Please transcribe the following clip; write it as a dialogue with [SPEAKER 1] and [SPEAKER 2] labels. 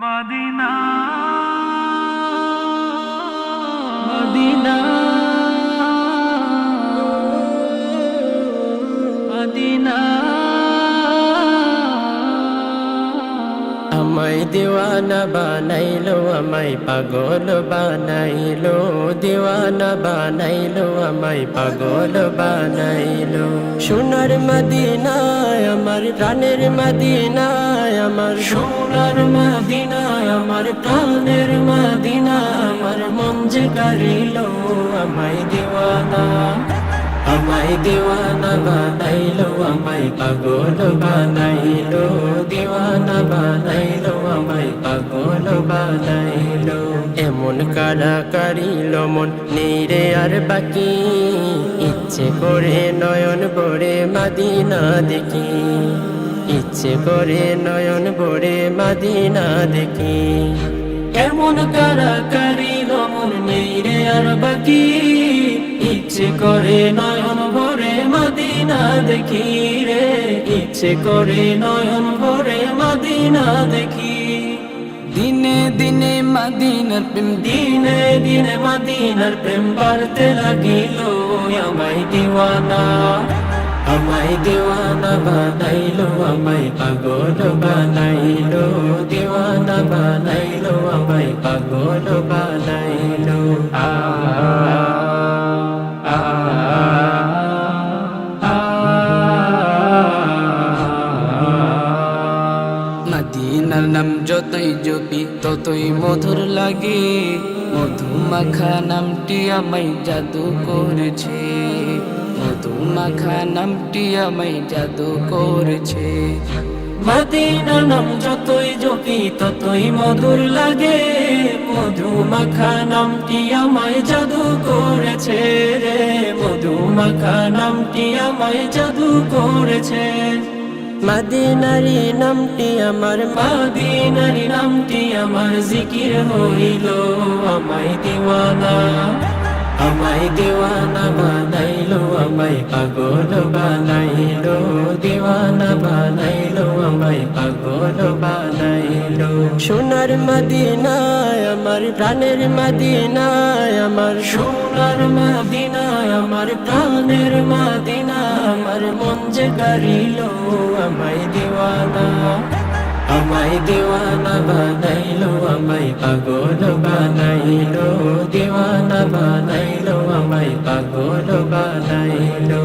[SPEAKER 1] Medina Medina Medina
[SPEAKER 2] আমায় দিওয়ানা বানাইলো, আমায় পাগল বানাইলো, দিওয়ানা বানাইলো, আমায় পাগল বানাইলো। সোনার মদিনায় আমার প্রাণের মদিনায়, আমার সোনার মদিনায় আমার প্রাণের মদিনা, আমার মন যে কারিলো আমায় দিওয়ানা। আমায় দিওয়ানা বানাইলো, আমায় পাগল বানাইলো, দিওয়ানা বানাইলো, আমায় পাগল বানাইলো। এমন কারা কারিল মন নেই আর বাকি, ইচ্ছে করে নয়ন ভরে মদিনা দেখি, ইচ্ছে করে নয়ন ভরে মদিনা দেখি। এমন কারা কারিল মন নেই আর বাকি, ইচ্ছে করে নয়ন ভরে মদিনা দেখি রে, ইচ্ছে করে নয়ন ভরে মদিনা দেখি।
[SPEAKER 1] দিনে দিনে মদিনার প্রেম
[SPEAKER 2] দিনে দিনে মদিনার প্রেম বাড়তে লাগিল, আমায় দিওয়ানা। আমায় দিওয়ানা বানাইলো, আমায় পাগল বানাইলো, দিওয়ানা বানাইলো, আমায় পাগল বানাইলো।
[SPEAKER 1] মদিনার নাম যতই জপি ততই মধুর লাগে, মধুমাখা নামটি আমায় জাদু করেছে, মধুমাখা নামটি আমায় জাদু করেছে।
[SPEAKER 2] মদিনার নাম যতই জপি ততই মধুর লাগে, মধুমাখা নামটি আমায় জাদু করেছে রে, মধুমাখা নামটি আমায় জাদু করেছে। মদিনারি নামটি আমার, মদিনারি নামটি আমার জিকির হইল, আমায় দিওয়ানা। আমায় দিওয়ানা বানাইলো, আমায় পাগল বানাইলো, দিওয়ানা বানাইলো, আমায় পাগল বানাইলো। সোনার মদিনায় আমার প্রাণের মদিনায়, আমার সোনার মদিনায় আমার প্রাণের মদিনা, আমার মন যে কারিলো আমায় দিওয়ানা। আমায় দিওয়ানা বানাইলো, আমায় পাগল বানাইলো, দিওয়ানা বানাইলো, আমায় পাগল বানাইলো।